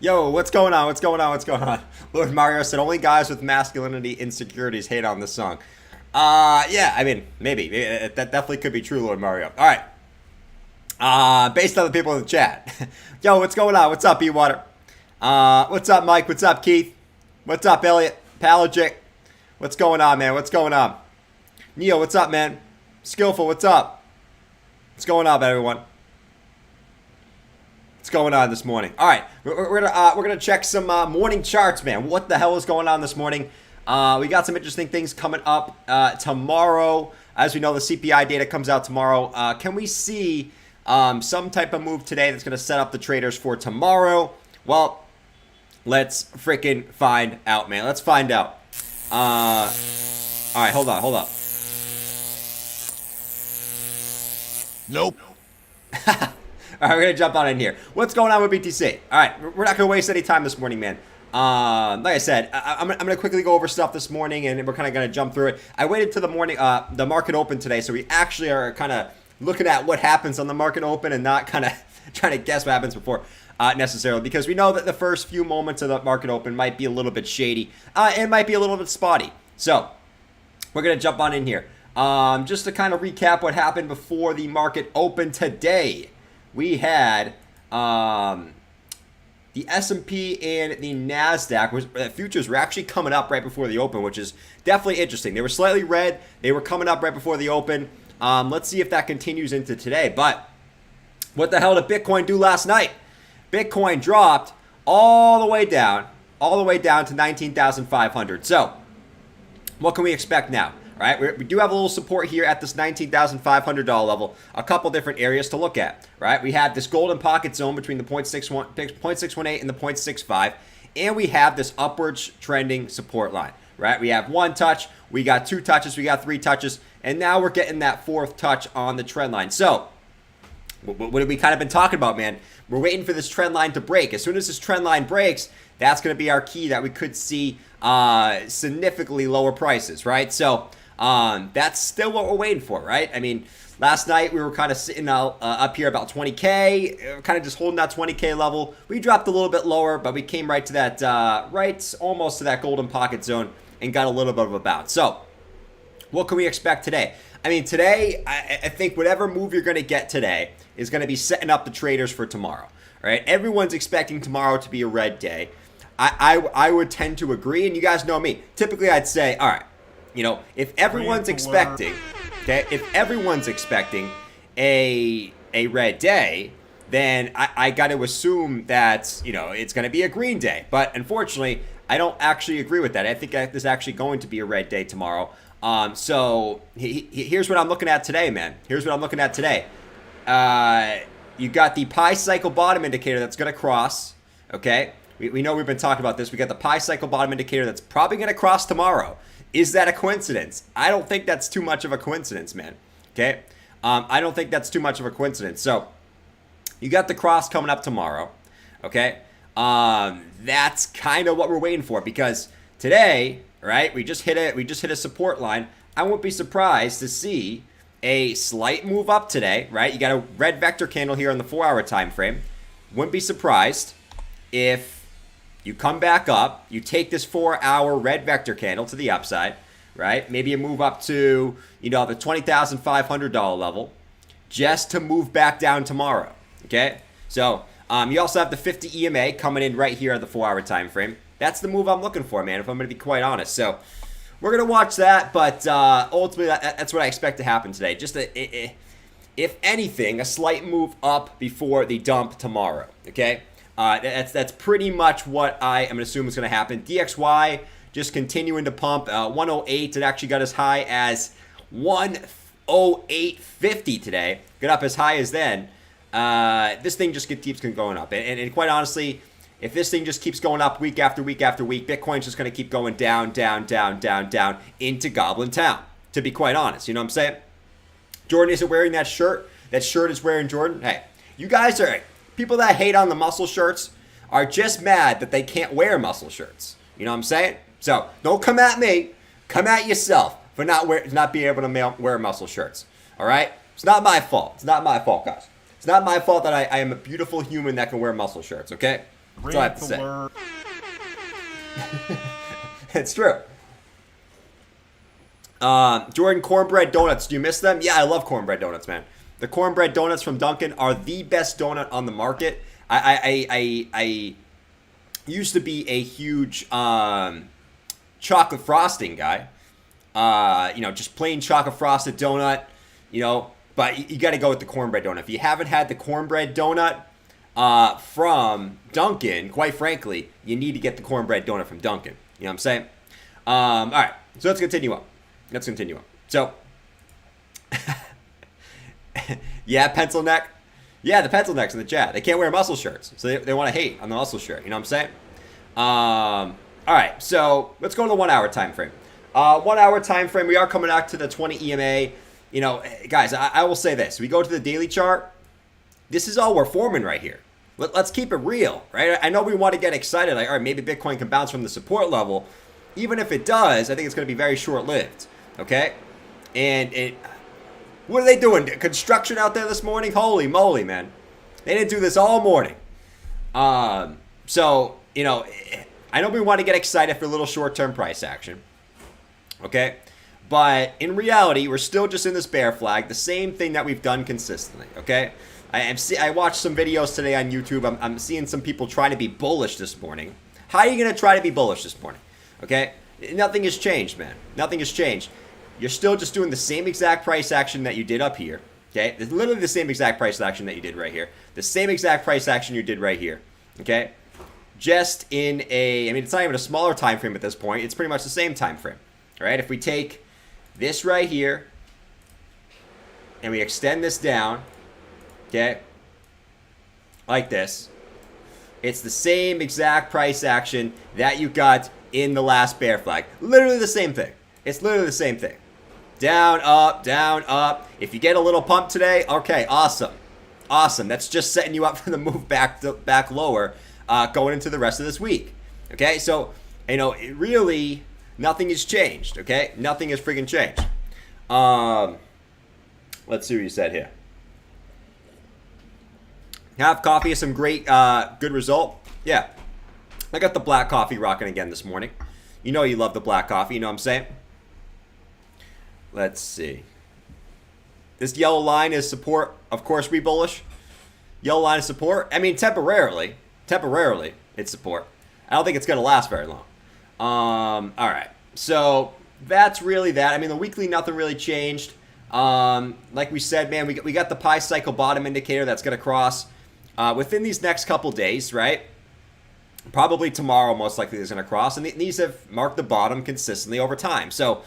Yo, what's going on? What's going on? What's going on? Lord Mario said only guys with masculinity insecurities hate on this song. Yeah, I mean, maybe. That definitely could be true, Lord Mario. All right. Based on the people in the chat. Yo, what's going on? What's up, E-Water? What's up, Mike? What's up, Keith? What's up, Elliot? Pelagic? What's going on, man? What's going on? Neil, what's up, man? Skillful, what's up? What's going on, everyone? What's going on this morning? All right, we're gonna check some morning charts, man. What the hell is going on this morning? We got some interesting things coming up tomorrow. As we know, the CPI data comes out tomorrow. Can we see some type of move today that's gonna set up the traders for tomorrow? Well, let's freaking find out, man. Let's find out. All right, hold up. Nope. All right, we're going to jump on in here. What's going on with BTC? All right, we're not going to waste any time this morning, man. Like I said, I'm going to quickly go over stuff this morning, and we're kind of going to jump through it. I waited till the morning, the market open today, so we actually are kind of looking at what happens on the market open and not kind of trying to guess what happens before necessarily, because we know that the first few moments of the market open might be a little bit shady and might be a little bit spotty. So we're going to jump on in here. Just to kind of recap what happened before the market opened today. We had the S&P and the NASDAQ. Futures were actually coming up right before the open, which is definitely interesting. They were slightly red. They were coming up right before the open. Let's see if that continues into today. But what the hell did Bitcoin do last night? Bitcoin dropped all the way down to 19,500. So what can we expect now? All right, we do have a little support here at this $19,500 level. A couple different areas to look at, right? We have this golden pocket zone between the 0.618 and the 0.65, and we have this upwards trending support line, right? We have one touch, we got two touches, we got three touches, and now we're getting that fourth touch on the trend line. So what have we kind of been talking about, man? We're waiting for this trend line to break. As soon as this trend line breaks, that's going to be our key that we could see significantly lower prices, right? So that's still what we're waiting for, right? I mean, last night we were kind of sitting up here about 20K, kind of just holding that 20K level. We dropped a little bit lower, but we came right to that, right almost to that golden pocket zone and got a little bit of a bounce. So what can we expect today? I mean, today, I think whatever move you're going to get today is going to be setting up the traders for tomorrow, right? Everyone's expecting tomorrow to be a red day. I would tend to agree, and you guys know me. Typically, I'd say, all right, you know, if everyone's expecting, okay, if everyone's expecting a red day, then I got to assume that, you know, it's going to be a green day. But unfortunately, I don't actually agree with that. I think there's actually going to be a red day tomorrow. So here's what I'm looking at today, man. Here's what I'm looking at today. You got the pi cycle bottom indicator that's going to cross, okay? We know we've been talking about this. We got the pi cycle bottom indicator that's probably going to cross tomorrow. Is that a coincidence? I don't think that's too much of a coincidence, man. Okay? I don't think that's too much of a coincidence. So, you got the cross coming up tomorrow. Okay? That's kind of what we're waiting for, because today, right, we just hit a support line. I won't be surprised to see a slight move up today, right? You got a red vector candle here on the 4-hour time frame. Wouldn't be surprised if you come back up, you take this 4-hour red vector candle to the upside, right? Maybe you move up to, the $20,500 level just to move back down tomorrow, okay? So you also have the 50 EMA coming in right here at the 4-hour time frame. That's the move I'm looking for, man, if I'm going to be quite honest. So we're going to watch that, but ultimately that's what I expect to happen today. Just, if anything, a slight move up before the dump tomorrow, okay? That's pretty much what I am assuming is going to happen. DXY just continuing to pump. 108, it actually got as high as 108.50 today. Got up as high as then. This thing just keeps going up. And quite honestly, if this thing just keeps going up week after week after week, Bitcoin's just going to keep going down, down, down, down, down into Goblin Town, to be quite honest. You know what I'm saying? Jordan isn't wearing that shirt. That shirt is wearing Jordan. Hey, you guys are, people that hate on the muscle shirts are just mad that they can't wear muscle shirts. You know what I'm saying? So don't come at me. Come at yourself for not being able to wear muscle shirts. All right? It's not my fault. It's not my fault, guys. It's not my fault that I am a beautiful human that can wear muscle shirts, okay? That's all I have to say. It's true. Jordan, cornbread donuts. Do you miss them? Yeah, I love cornbread donuts, man. The cornbread donuts from Dunkin' are the best donut on the market. I used to be a huge chocolate frosting guy. Just plain chocolate frosted donut, but you got to go with the cornbread donut. If you haven't had the cornbread donut from Dunkin', quite frankly, you need to get the cornbread donut from Dunkin'. You know what I'm saying? All right, so let's continue on. So, yeah, pencil neck. Yeah, the pencil necks in the chat. They can't wear muscle shirts, so they want to hate on the muscle shirt. You know what I'm saying? All right, so let's go to the 1-hour time frame. 1-hour time frame, we are coming out to the 20 EMA. Guys, I will say this. We go to the daily chart. This is all we're forming right here. Let's keep it real, right? I know we want to get excited, like, all right, maybe Bitcoin can bounce from the support level. Even if it does, I think it's going to be very short-lived, okay? And what are they doing? Construction out there this morning? Holy moly, man. They didn't do this all morning. I know we want to get excited for a little short-term price action, okay? But in reality, we're still just in this bear flag, the same thing that we've done consistently, okay? I watched some videos today on YouTube. I'm seeing some people trying to be bullish this morning. How are you going to try to be bullish this morning? Okay? Nothing has changed, man. Nothing has changed. You're still just doing the same exact price action that you did up here. Okay? It's literally the same exact price action that you did right here. The same exact price action you did right here. Okay? Just in it's not even a smaller time frame at this point. It's pretty much the same time frame. All right? If we take this right here and we extend this down, okay, like this, it's the same exact price action that you got in the last bear flag. Literally the same thing. It's literally the same thing. Down, up, down, up. If you get a little pump today, okay, awesome. Awesome. That's just setting you up for the move back lower going into the rest of this week. Okay, so, it really, nothing has changed, okay? Nothing has freaking changed. Let's see what you said here. Have coffee is some great, good result. Yeah. I got the black coffee rocking again this morning. You know you love the black coffee, you know what I'm saying? Let's see. This yellow line is support. Of course, we bullish. Yellow line is support. Temporarily, it's support. I don't think it's going to last very long. All right. So that's really that. The weekly, nothing really changed. Like we said, man, we got the Pi cycle bottom indicator that's going to cross within these next couple days, right? Probably tomorrow, most likely, is going to cross. And these have marked the bottom consistently over time. So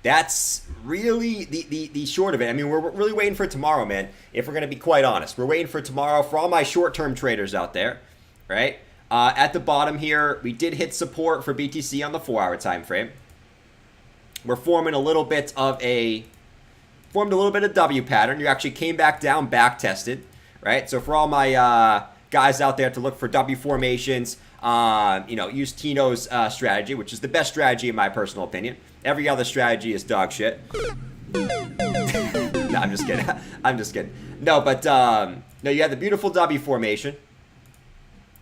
that's really the short of it. We're really waiting for tomorrow, man, if we're going to be quite honest. We're waiting for tomorrow for all my short-term traders out there, right? At the bottom here, we did hit support for BTC on the 4-hour time frame. We're forming a little bit of a W pattern. You actually came back down, back tested, right? So for all my guys out there to look for W formations, use Tino's strategy, which is the best strategy in my personal opinion. Every other strategy is dog shit. No, I'm just kidding. I'm just kidding. No, but no, you had the beautiful W formation.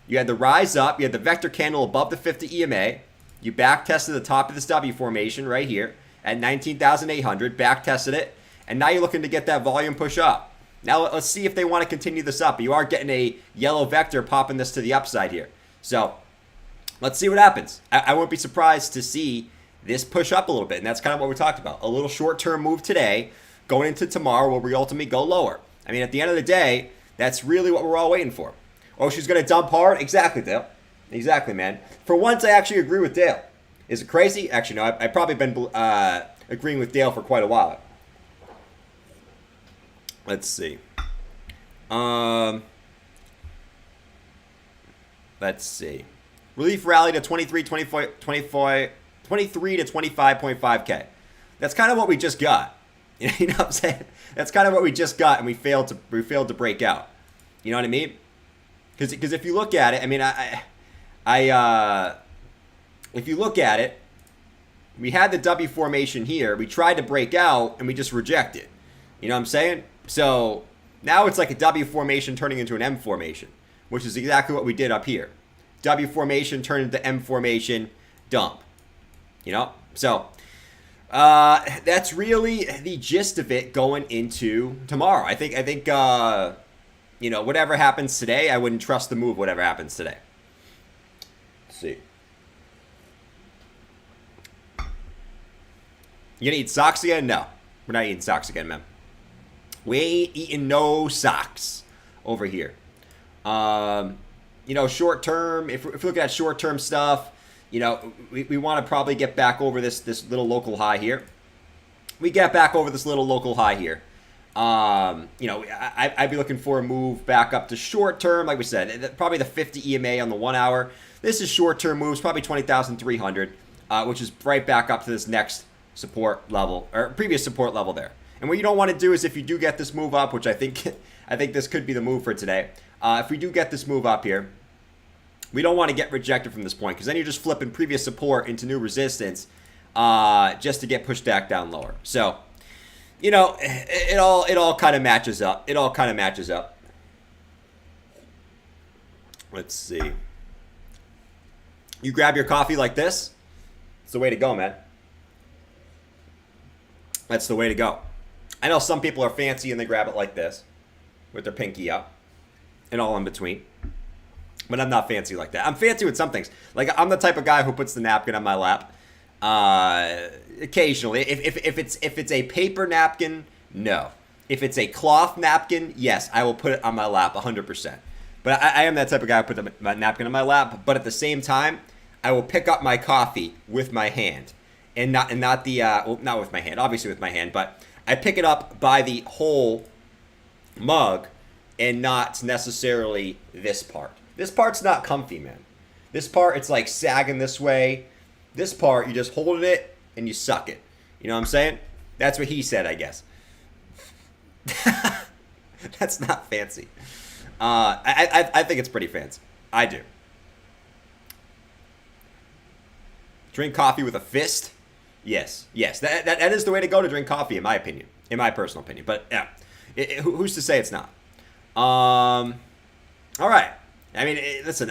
You had the rise up. You had the vector candle above the 50 EMA. You back tested the top of this W formation right here at 19,800. Back tested it. And now you're looking to get that volume push up. Now let's see if they want to continue this up. You are getting a yellow vector popping this to the upside here. So let's see what happens. I won't be surprised to see this push up a little bit. And that's kind of what we talked about. A little short-term move today going into tomorrow where we ultimately go lower. I mean, at the end of the day, that's really what we're all waiting for. Oh, she's going to dump hard? Exactly, Dale. Exactly, man. For once, I actually agree with Dale. Is it crazy? Actually, no. I've probably been agreeing with Dale for quite a while. Let's see. Let's see. Relief rally to 23 to 25.5K. That's kind of what we just got. You know what I'm saying? That's kind of what we just got, and we failed to break out. You know what I mean? Because if you look at it, I mean, if you look at it, we had the W formation here. We tried to break out, and we just rejected. You know what I'm saying? So now it's like a W formation turning into an M formation, which is exactly what we did up here. W formation turned into M formation, dump. You know? So that's really the gist of it going into tomorrow. I think you know, whatever happens today, I wouldn't trust the move, whatever happens today. Let's see. You gonna eat socks again? No. We're not eating socks again, man. We ain't eating no socks over here. You know, short term, if we're looking at short term stuff, you know, we want to probably get back over this little local high here. We get back over this little local high here. You know, I'd be looking for a move back up to short term, like we said, probably the 50 EMA on the 1 hour. This is short term moves, probably 20,300, which is right back up to this next support level or previous support level there. And what you don't want to do is if you do get this move up, which I think this could be the move for today. If we do get this move up here, we don't want to get rejected from this point because then you're just flipping previous support into new resistance just to get pushed back down lower. So, you know, it all kind of matches up. It all kind of matches up. Let's see. You grab your coffee like this. It's the way to go, man. That's the way to go. I know some people are fancy and they grab it like this with their pinky up and all in between. But I'm not fancy like that. I'm fancy with some things. Like, I'm the type of guy who puts the napkin on my lap. Occasionally. If it's a paper napkin, no. If it's a cloth napkin, yes, I will put it on my lap 100%. But I am that type of guy who put my napkin on my lap. But at the same time, I will pick up my coffee with my hand. And not with my hand, obviously with my hand, but I pick it up by the whole mug and not necessarily this part. This part's not comfy, man. This part, it's like sagging this way. This part, you just hold it and you suck it. You know what I'm saying? That's what he said, I guess. That's not fancy. I think it's pretty fancy. I do. Drink coffee with a fist? Yes. That is the way to go to drink coffee, in my opinion. In my personal opinion. But, yeah. Who's to say it's not? All right. I mean, listen,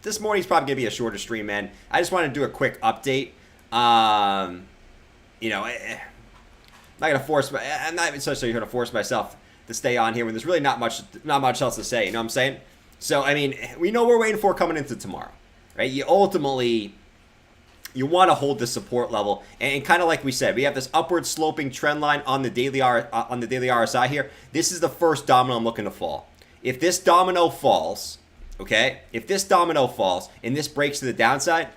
this morning's probably going to be a shorter stream, man. I just wanted to do a quick update. You know, I'm not going to I'm not even necessarily going to force myself to stay on here when there's really not much else to say, you know what I'm saying? So, I mean, we know what we're waiting for coming into tomorrow, right? You want to hold the support level, and kind of like we said, we have this upward sloping trend line on the daily RSI here. This is the first domino I'm looking to fall. If this domino falls, okay, if this domino falls and this breaks to the downside,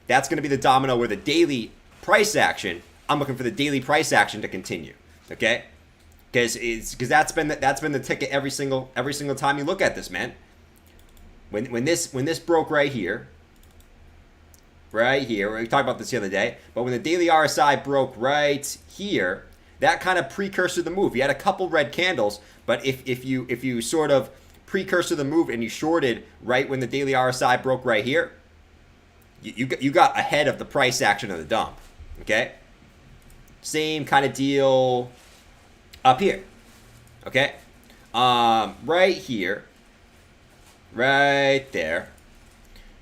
that's going to be the domino where the daily price action. I'm looking for the daily price action to continue, okay? Because that's been the ticket every single time you look at this, man. When this broke right here. We talked about this the other day, but when the daily RSI broke right here, that kind of precursor the move. You had a couple red candles, but if you sort of precursor the move and you shorted right when the daily RSI broke right here, you got ahead of the price action of the dump. Okay, Same kind of deal up here. Okay? Right here. Right there.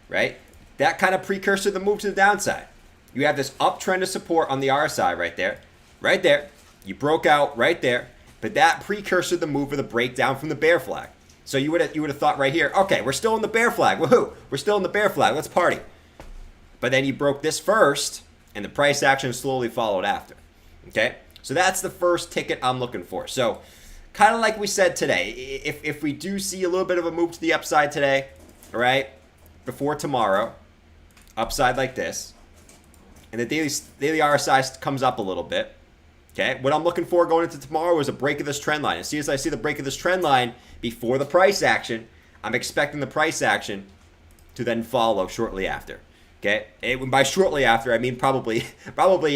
Right? That kind of precursor to the move to the downside. You have this uptrend of support on the RSI right there. Right there. You broke out right there. But that precursor to the move of the breakdown from the bear flag. So you would have thought right here, okay, we're still in the bear flag. Woohoo! We're still in the bear flag. Let's party. But then you broke this first, and the price action slowly followed after. Okay? So that's the first ticket I'm looking for. So kind of like we said today, if we do see a little bit of a move to the upside today, all right, before tomorrow, upside like this, and the daily RSI comes up a little bit, okay, what I'm looking for going into tomorrow is a break of this trend line. As soon as I see the break of this trend line before the price action, I'm expecting the price action to then follow shortly after. Okay, and by shortly after, I mean probably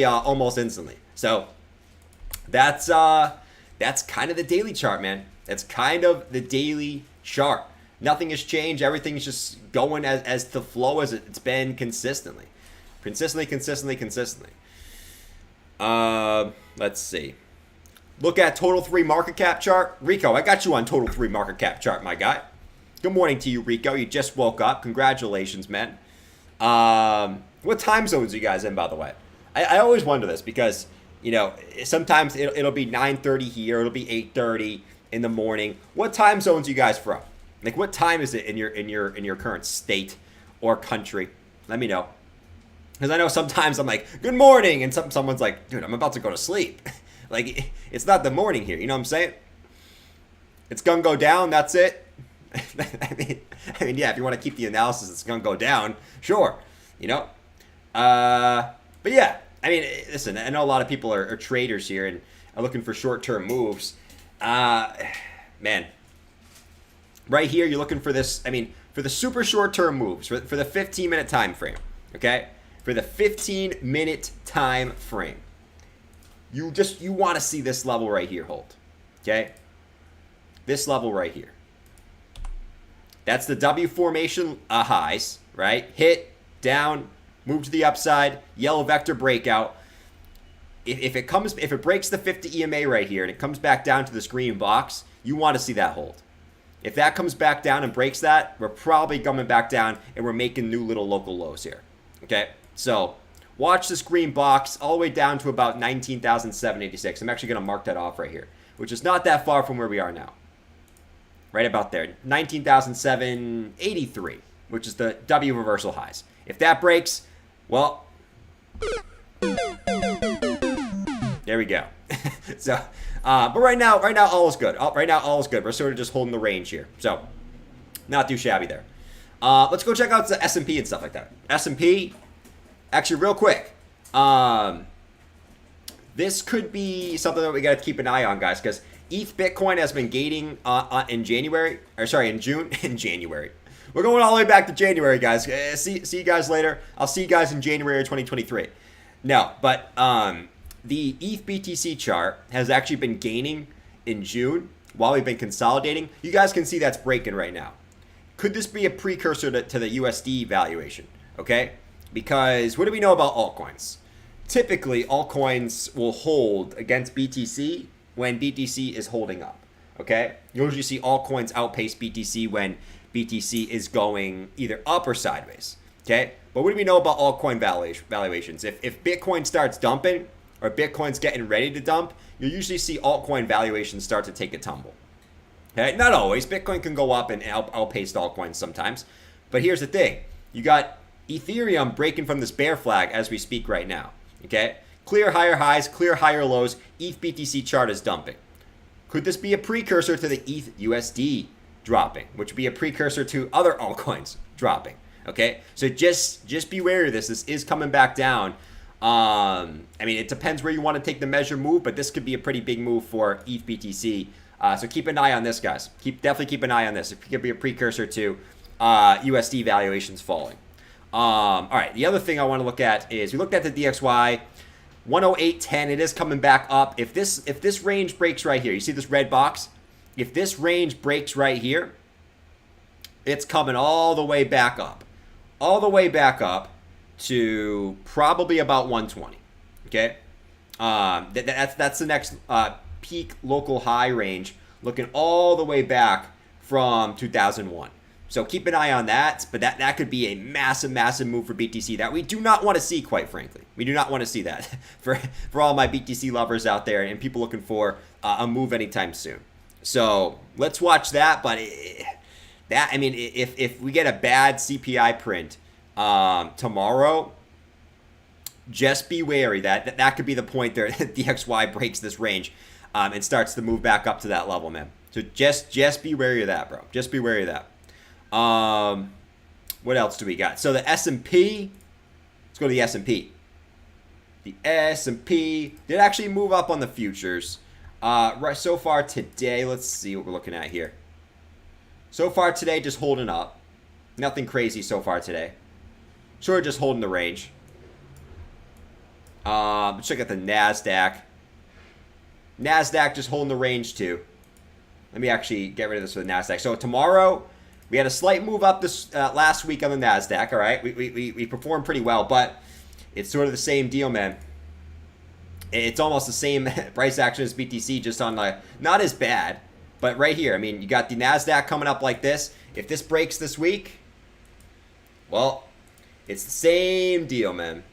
almost instantly. So that's kind of the daily chart, man. That's kind of the daily chart. Nothing has changed. Everything's just going as the flow as it's been consistently. Consistently. Let's see. Look at total 3 market cap chart. Rico, I got you on total 3 market cap chart, my guy. Good morning to you, Rico. You just woke up. Congratulations, man. What time zones are you guys in, by the way? I always wonder this because, you know, sometimes it'll be 9:30 here. It'll be 8:30 in the morning. What time zones are you guys from? Like, what time is it in your current state or country? Let me know. Because I know sometimes I'm like, good morning, and someone's like, dude, I'm about to go to sleep. Like, it's not the morning here, you know what I'm saying? It's gonna go down, that's it. I mean, yeah, if you want to keep the analysis, it's gonna go down, sure, you know? But yeah, I mean, listen, I know a lot of people are traders here and are looking for short-term moves. Man, right here, you're looking for this, I mean, for the super short-term moves, for the 15-minute time frame, okay? For the 15-minute time frame, you want to see this level right here hold, okay? This level right here. That's the W formation highs, right? Hit, down, move to the upside, yellow vector breakout. If it breaks the 50 EMA right here and it comes back down to this green box, you want to see that hold. If that comes back down and breaks that, we're probably coming back down and we're making new little local lows here, okay? So watch this green box all the way down to about 19,786. I'm actually going to mark that off right here, which is not that far from where we are now. Right about there, 19,783, which is the W reversal highs. If that breaks, well, there we go. So, but right now all is good. Right now all is good. We're sort of just holding the range here, so not too shabby there. Let's go check out the S&P and stuff like that. S&P, actually, real quick. This could be something that we got to keep an eye on, guys, because ETH Bitcoin has been gaining in June. In January. We're going all the way back to January, guys. See you guys later. I'll see you guys in January 2023. No, but the ETH BTC chart has actually been gaining in June while we've been consolidating. You guys can see that's breaking right now. Could this be a precursor to the USD valuation? Okay, because what do we know about altcoins? Typically, altcoins will hold against BTC when BTC is holding up, okay? You usually see altcoins outpace BTC when BTC is going either up or sideways, okay? But what do we know about altcoin valuations? If Bitcoin starts dumping or Bitcoin's getting ready to dump, you'll usually see altcoin valuations start to take a tumble, okay? Not always. Bitcoin can go up and outpace altcoins sometimes. But here's the thing. You got Ethereum breaking from this bear flag as we speak right now, okay? Clear higher highs, clear higher lows. ETH BTC chart is dumping. Could this be a precursor to the ETH USD dropping, which would be a precursor to other altcoins dropping? Okay, so just be wary of this. This is coming back down. I mean, it depends where you want to take the measure move, but this could be a pretty big move for ETH BTC. So keep an eye on this, guys. Definitely keep an eye on this. It could be a precursor to USD valuations falling. All right, the other thing I want to look at is we looked at the DXY. 108.10, it is coming back up. If this range breaks right here, you see this red box? If this range breaks right here, it's coming all the way back up. All the way back up to probably about 120, okay? That's the next peak local high range, looking all the way back from 2001. So keep an eye on that, but that could be a massive, massive move for BTC that we do not want to see, quite frankly. We do not want to see that for all my BTC lovers out there and people looking for a move anytime soon. So let's watch that, but if we get a bad CPI print tomorrow, just be wary that could be the point there DXY breaks this range and starts to move back up to that level, man. So just be wary of that, bro. Just be wary of that. What else do we got? So the S&P, let's go to the S&P. The S&P did actually move up on the futures. Right so far today, let's see what we're looking at here. So far today, just holding up. Nothing crazy so far today. Sort of just holding the range. Let's check out the NASDAQ. NASDAQ just holding the range too. Let me actually get rid of this for the NASDAQ. So tomorrow, we had a slight move up this last week on the NASDAQ, all right? We performed pretty well, but it's sort of the same deal, man. It's almost the same price action as BTC, just on not as bad, but right here. I mean, you got the NASDAQ coming up like this. If this breaks this week, well, it's the same deal, man.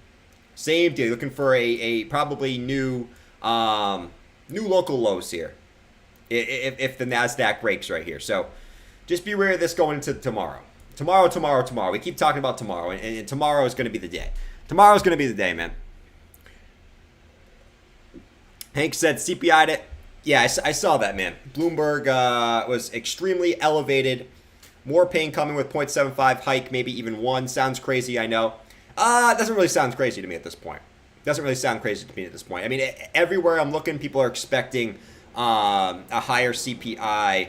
Same deal. Looking for a probably new local lows here if the NASDAQ breaks right here. So just be aware of this going into tomorrow. Tomorrow. We keep talking about tomorrow, and tomorrow is going to be the day. Tomorrow is going to be the day, man. Hank said CPI'd it. Yeah, I saw that, man. Bloomberg was extremely elevated. More pain coming with 0.75 hike, maybe even 1. Sounds crazy, I know. It doesn't really sound crazy to me at this point. I mean, everywhere I'm looking, people are expecting a higher CPI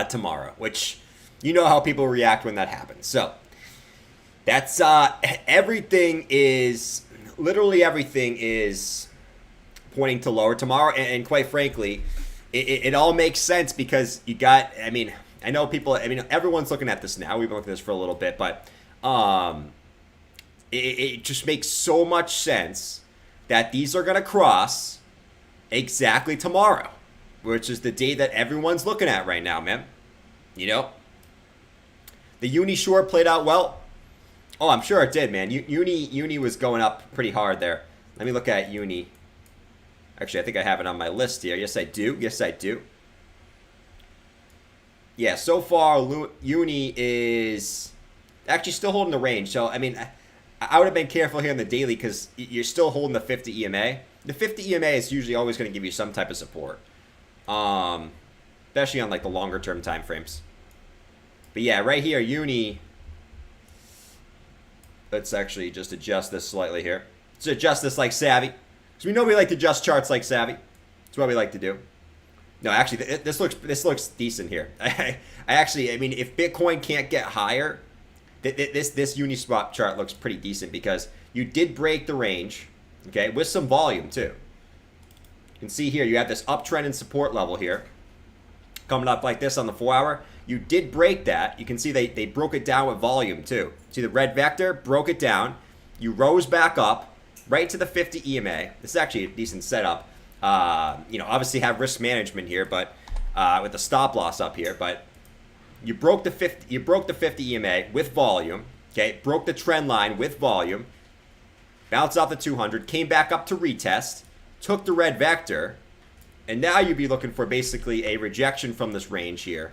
tomorrow, which you know how people react when that happens. So that's literally everything is pointing to lower tomorrow, and quite frankly, it all makes sense because you got, I know people, everyone's looking at this now. We've been looking at this for a little bit, but it just makes so much sense that these are going to cross exactly tomorrow, which is the day that everyone's looking at right now, man. You know? The Uni short played out well. Oh, I'm sure it did, man. Uni was going up pretty hard there. Let me look at Uni. Actually, I think I have it on my list here. Yes, I do. Yeah, so far, Uni is actually still holding the range. So, I would have been careful here in the daily because you're still holding the 50 EMA. The 50 EMA is usually always going to give you some type of support, especially on the longer term time frames. But yeah, right here, Uni. Let's actually just adjust this slightly here. Let's adjust this like savvy, because we know we like to adjust charts like savvy. That's what we like to do. No, actually, this looks decent here. If Bitcoin can't get higher, this Uniswap chart looks pretty decent because you did break the range, okay, with some volume too. You can see here you have this uptrend and support level here, coming up like this on the 4-hour. You did break that. You can see they broke it down with volume too. See the red vector broke it down. You rose back up right to the 50 EMA. This is actually a decent setup. Obviously have risk management here, but with the stop loss up here, but you broke the 50 EMA with volume, okay? Broke the trend line with volume. Bounced off the 200, came back up to retest, took the red vector, and now you'd be looking for basically a rejection from this range here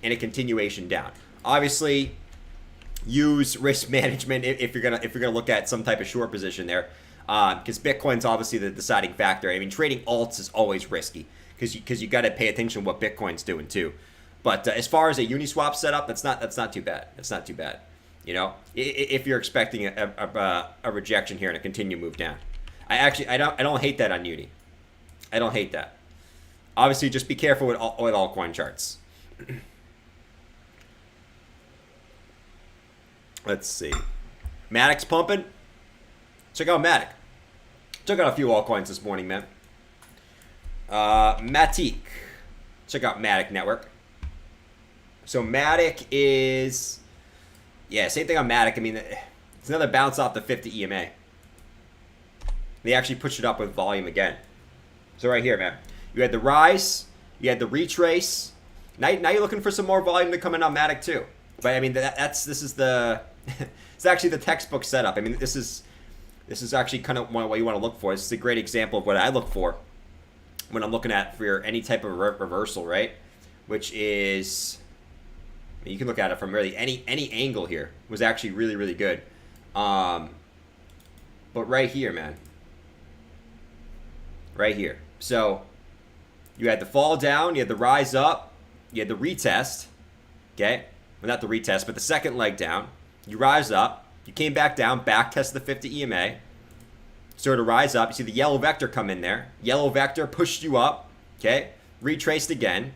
and a continuation down. Obviously, use risk management if you're gonna look at some type of short position there, because Bitcoin's obviously the deciding factor. Trading alts is always risky because you got to pay attention to what Bitcoin's doing too. But as far as a Uniswap setup, that's not too bad. It's not too bad. If you're expecting a rejection here and a continued move down, I don't hate that on Uni. I don't hate that. Obviously, just be careful with altcoin charts. Let's see. Matic's pumping. Check out Matic. Check out a few altcoins this morning, man. Matic. Check out Matic Network. So Matic is, same thing on Matic. It's another bounce off the 50 EMA. They actually pushed it up with volume again. So right here, man, you had the rise, you had the retrace. Now you're looking for some more volume to come in on Matic too. But I mean, this is the it's actually the textbook setup. I mean, this is actually kind of what you want to look for. This is a great example of what I look for when I'm looking at for any type of reversal, right? Which is, you can look at it from really any angle here. Was actually really, really good. But right here, man. Right here. So you had the fall down, you had the rise up, you had the retest. Okay? Well, not the retest, but the second leg down. You rise up, you came back down, back test the 50 EMA. Sort of rise up. You see the yellow vector come in there. Yellow vector pushed you up. Okay? Retraced again.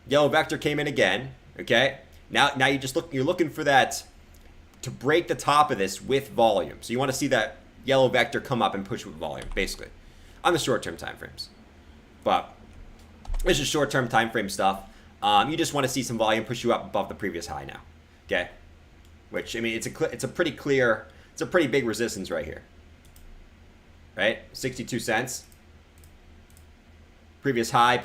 Yellow vector came in again. Okay? Now you're looking for that to break the top of this with volume. So you want to see that yellow vector come up and push with volume, basically, on the short-term time frames. But this is short-term time frame stuff. You just want to see some volume push you up above the previous high now. Okay? Which, I mean, it's a pretty clear, it's a pretty big resistance right here. Right? 62 cents. Previous high.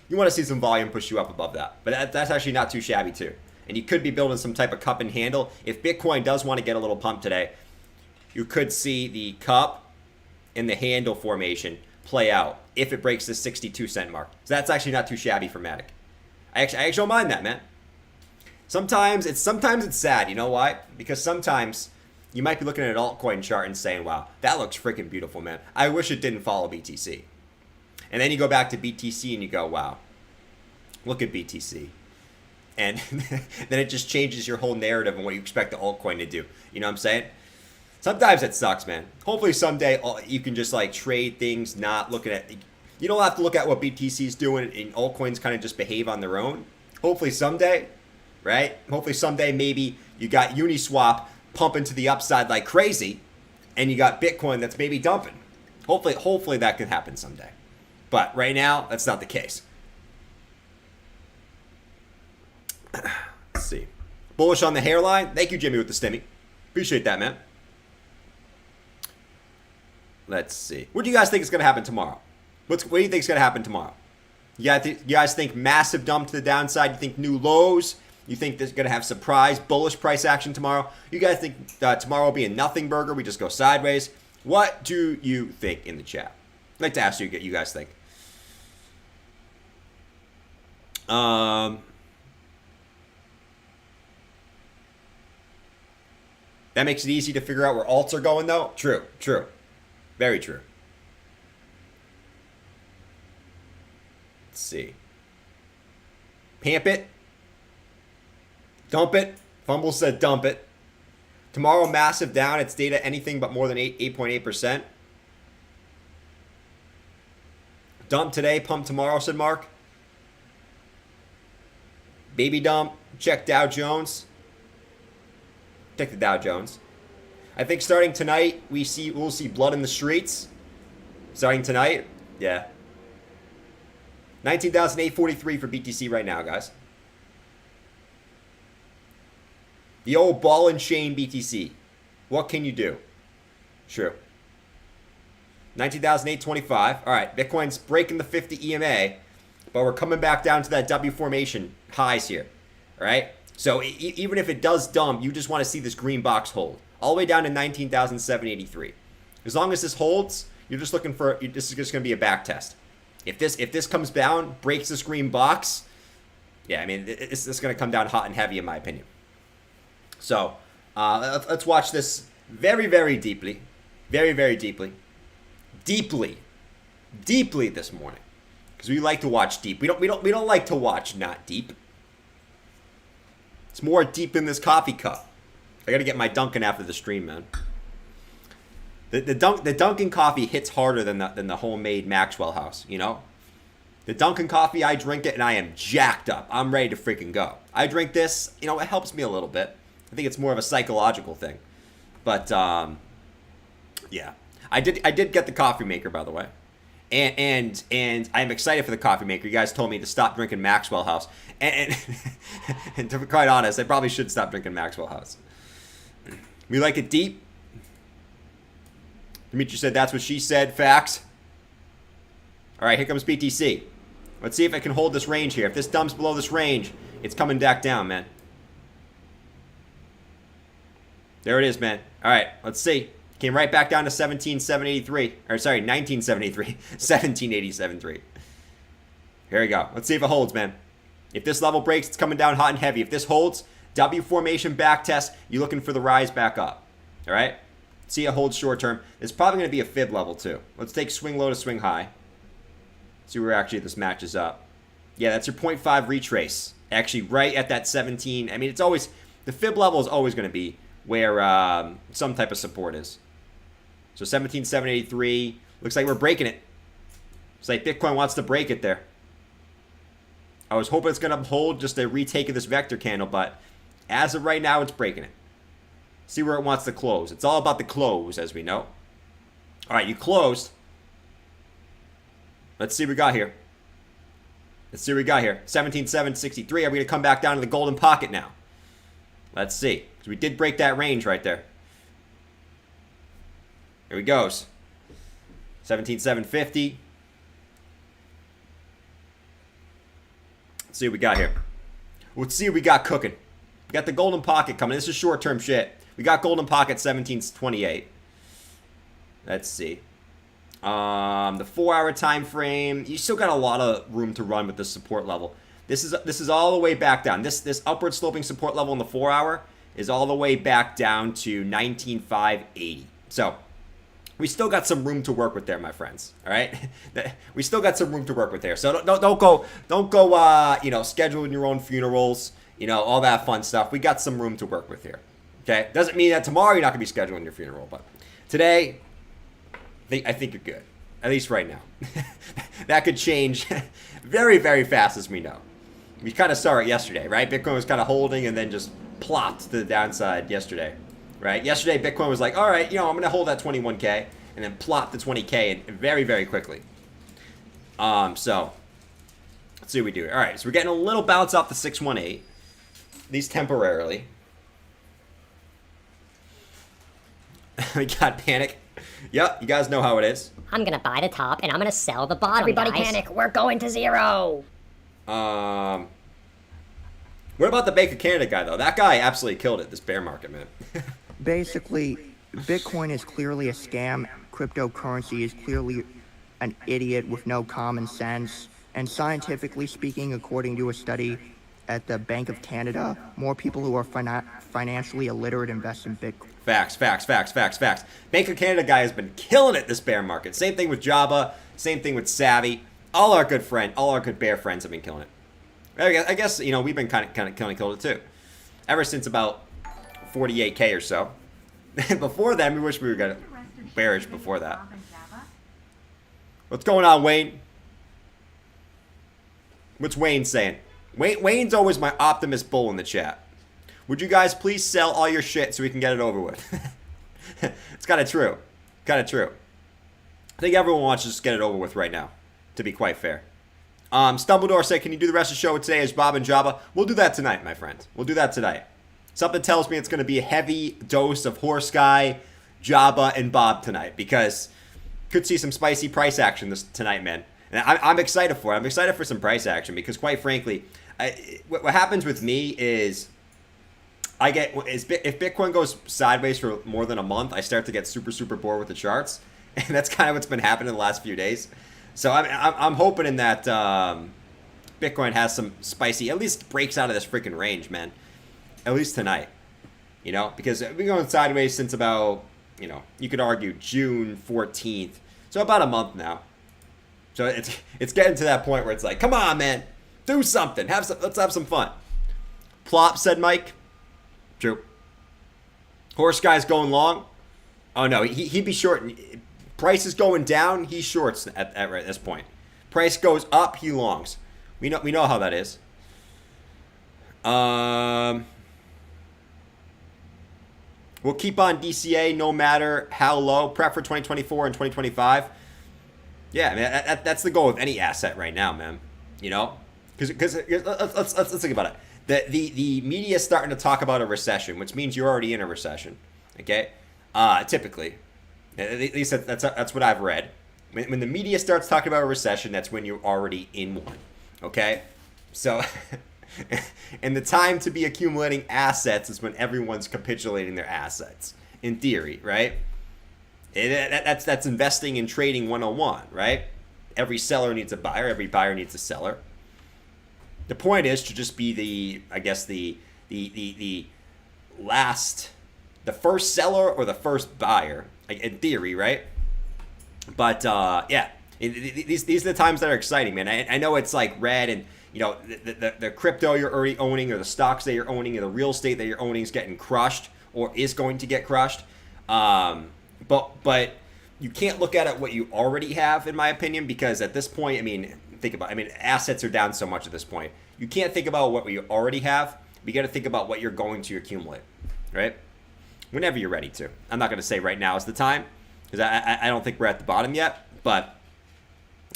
You want to see some volume push you up above that. But that's actually not too shabby too. And you could be building some type of cup and handle. If Bitcoin does want to get a little pump today, you could see the cup and the handle formation play out if it breaks the 62 cent mark. So that's actually not too shabby for Matic. I actually don't mind that, man. Sometimes it's sad. You know why? Because sometimes you might be looking at an altcoin chart and saying, wow, that looks freaking beautiful, man. I wish it didn't follow BTC. And then you go back to BTC and you go, wow, look at BTC. And then it just changes your whole narrative and what you expect the altcoin to do. You know what I'm saying? Sometimes it sucks, man. Hopefully someday you can just like trade things, not looking at, you don't have to look at what BTC is doing and altcoins kind of just behave on their own. Hopefully someday, right? Hopefully someday maybe you got Uniswap pumping to the upside like crazy, and you got Bitcoin that's maybe dumping. Hopefully that can happen someday. But right now, that's not the case. Let's see. Bullish on the hairline. Thank you, Jimmy, with the stimmy. Appreciate that, man. Let's see. What do you guys think is going to happen tomorrow? What do you think is going to happen tomorrow? You guys think massive dump to the downside? You think new lows? You think there's going to have surprise bullish price action tomorrow? You guys think tomorrow will be a nothing burger? We just go sideways? What do you think in the chat? I'd like to ask you what you guys think. That makes it easy to figure out where alts are going, though. True. Very true. Let's see. Pamp it. Dump it. Fumble said dump it. Tomorrow, massive down. It's data anything but more than 8.8%. Dump today, pump tomorrow, said Mark. Baby dump. Check Dow Jones. Check the Dow Jones. I think starting tonight, we'll see blood in the streets. Starting tonight, yeah. 19,843 for BTC right now, guys. The old ball and chain BTC. What can you do? True. 19,825. All right, Bitcoin's breaking the 50 EMA, but we're coming back down to that W formation highs here. All right? So even if it does dump, you just want to see this green box hold. All the way down to 19,783. As long as this holds, you're just looking for, this is just going to be a back test. If this comes down, breaks this green box, yeah, I mean, it's going to come down hot and heavy in my opinion. So let's watch this very, very deeply. Very, very deeply. Deeply this morning. Because we like to watch deep. We don't like to watch not deep. It's more deep in this coffee cup. I gotta get my Dunkin' after the stream, man. The Dunkin' coffee hits harder than the homemade Maxwell House, you know? The Dunkin' coffee, I drink it and I am jacked up. I'm ready to freaking go. I drink this, you know, it helps me a little bit. I think it's more of a psychological thing. But yeah. I did get the coffee maker, by the way. And I'm excited for the coffee maker. You guys told me to stop drinking Maxwell House. And to be quite honest, I probably should stop drinking Maxwell House. We like it deep. Dimitri said that's what she said. Facts. All right, here comes BTC. Let's see if it can hold this range here. If this dumps below this range, it's coming back down, man. There it is, man. All right, let's see. Came right back down to 17,783. Or sorry, 1973. 1787.3. Here we go. Let's see if it holds, man. If this level breaks, it's coming down hot and heavy. If this holds, W formation back test, you're looking for the rise back up. All right? See it holds short term. It's probably going to be a fib level, too. Let's take swing low to swing high. See where actually this matches up. Yeah, that's your 0.5 retrace. Actually, right at that 17. I mean, it's always, the fib level is always going to be where some type of support is. So 17,783. Looks like we're breaking it. It's like Bitcoin wants to break it there. I was hoping it's going to hold just a retake of this vector candle, but as of right now, it's breaking it. See where it wants to close. It's all about the close, as we know. All right, you closed. Let's see what we got here. Let's see what we got here. 17,763. Are we going to come back down to the golden pocket now? Let's see. Because we did break that range right there. Here he goes. 17,750. Let's see what we got here. Let's see what we got cooking. We got the golden pocket coming. This is short-term shit. We got golden pocket 1728. Let's see. The 4-hour time frame. You still got a lot of room to run with this support level. This is all the way back down. This upward sloping support level in the 4-hour is all the way back down to 19,580. So we still got some room to work with there, my friends. All right, we still got some room to work with there. So don't go scheduling your own funerals, all that fun stuff. We got some room to work with here. Okay, doesn't mean that tomorrow you're not gonna be scheduling your funeral, but today, I think you're good. At least right now. That could change very, very fast, as we know. We kind of saw it yesterday, right? Bitcoin was kind of holding and then just plopped to the downside yesterday. Right? Yesterday, Bitcoin was like, all right, I'm going to hold that 21K, and then plop the 20K and very, very quickly. So, let's see what we do. All right, so we're getting a little bounce off the 618, at least temporarily. We got panic. Yep, you guys know how it is. I'm going to buy the top, and I'm going to sell the bottom, Everybody guys. panic, we're going to zero. What about the Bank of Canada guy, though? That guy absolutely killed it, this bear market, man. Basically, Bitcoin is clearly a scam. Cryptocurrency is clearly an idiot with no common sense. And scientifically speaking, according to a study at the Bank of Canada, more people who are financially illiterate invest in Bitcoin. Facts. Bank of Canada guy has been killing it this bear market. Same thing with Java. Same thing with Savvy. All our good bear friends have been killing it. I guess we've been kind of killing it too. Ever since about 48K or so. Before then, we wish we were gonna bearish before that. What's going on, Wayne? What's Wayne saying? Wayne's always my optimist bull in the chat. Would you guys please sell all your shit so we can get it over with? It's kind of true. I think everyone wants to just get it over with right now, to be quite fair. Stumbledore said, can you do the rest of the show today as Bob and Java? We'll do that tonight, my friend. We'll do that tonight. Something tells me it's going to be a heavy dose of Horse Guy, Java, and Bob tonight, because could see some spicy price action tonight, man. And I'm excited for it. I'm excited for some price action because, quite frankly, what happens with me is if Bitcoin goes sideways for more than a month, I start to get super, super bored with the charts. And that's kind of what's been happening the last few days. So I'm hoping in that Bitcoin has some spicy, at least breaks out of this freaking range, man. At least tonight, because we've been going sideways since about, you could argue June 14th. So about a month now. So it's getting to that point where it's like, come on, man, do something. Let's have some fun. Plop, said Mike. True. Horse guy's going long. Oh no, he'd be short. Price is going down, he shorts at this point. Price goes up, he longs. We know how that is. We'll keep on DCA no matter how low. Prep for 2024 and 2025. Yeah, man, that's the goal of any asset right now, man. Because let's think about it. The media is starting to talk about a recession, which means you're already in a recession. Okay, typically. At least that's what I've read. When the media starts talking about a recession, that's when you're already in one. Okay? So, and the time to be accumulating assets is when everyone's capitulating their assets. In theory, right? That's investing in trading 101, right? Every seller needs a buyer, every buyer needs a seller. The point is to just be the first seller or the first buyer, in theory, right? But yeah, these are the times that are exciting, man. I know it's like red, and you know the crypto you're already owning, or the stocks that you're owning, or the real estate that you're owning is getting crushed or is going to get crushed. But you can't look at what you already have, in my opinion, because at this point, I mean, assets are down so much at this point. You can't think about what you already have. You got to think about what you're going to accumulate, right? Whenever you're ready to. I'm not going to say right now is the time, because I don't think we're at the bottom yet. But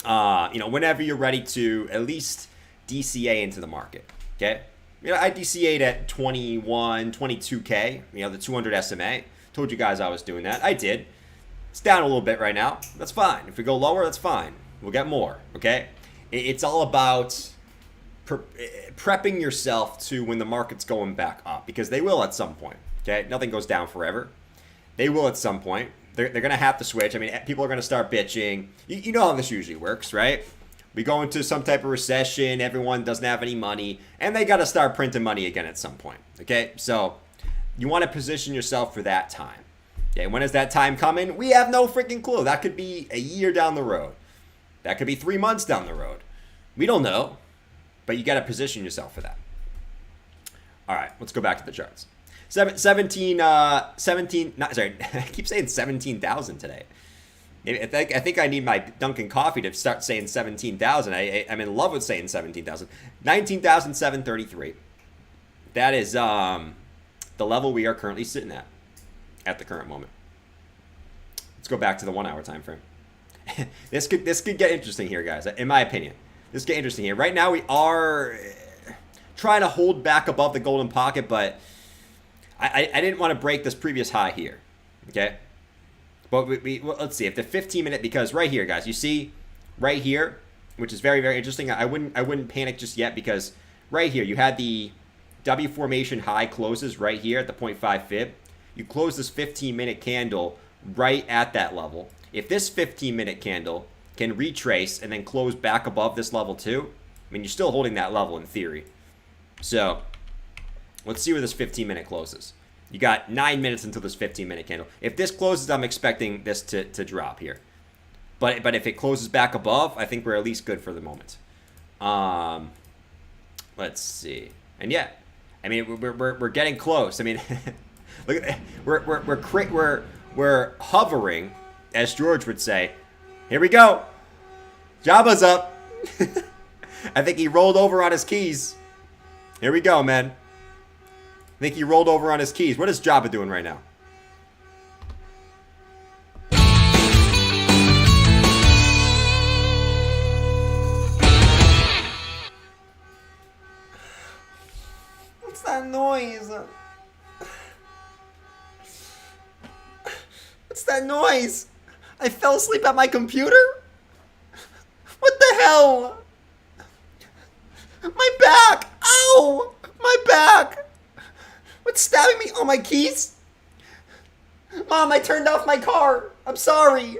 whenever you're ready to at least DCA into the market, okay? I DCA'd at 21, 22K. The 200 SMA. Told you guys I was doing that. I did. It's down a little bit right now. That's fine. If we go lower, that's fine. We'll get more, okay? It's all about prepping yourself to when the market's going back up, because they will at some point, okay? Nothing goes down forever. They will at some point. They're going to have to switch. I mean, people are going to start bitching. You know how this usually works, right? We go into some type of recession. Everyone doesn't have any money, and they got to start printing money again at some point, okay? So you want to position yourself for that time. Okay, when is that time coming? We have no freaking clue. That could be a year down the road. That could be 3 months down the road. We don't know, but you got to position yourself for that. All right, let's go back to the charts. 17, I keep saying 17,000 today. I think I need my Dunkin' coffee to start saying 17,000. I'm in love with saying 17,000. 19,733. That is the level we are currently sitting at the current moment. Let's go back to the 1 hour time frame. This could get interesting here, guys. In my opinion, this could get interesting here. Right now, we are trying to hold back above the golden pocket, but I didn't want to break this previous high here. Okay, but let's see if the 15-minute, because right here, guys, you see right here, which is very, very interesting. I wouldn't panic just yet, because right here you had the W formation high closes right here at the 0.5 fib. You close this 15-minute candle right at that level. If this 15-minute candle can retrace and then close back above this level too, I mean, you're still holding that level in theory. So let's see where this 15-minute closes. You got 9 minutes until this 15-minute candle. If this closes, I'm expecting this to drop here. But if it closes back above, I think we're at least good for the moment. Let's see. And yeah, I mean, we're getting close. I mean, look at we're hovering, as George would say. Here we go. Jabba's up. I think he rolled over on his keys. Here we go, man. I think he rolled over on his keys. What is Jabba doing right now? What's that noise? What's that noise? I fell asleep at my computer? What the hell? My back! Ow! My back! What's stabbing me? Oh, my keys? Mom, I turned off my car. I'm sorry.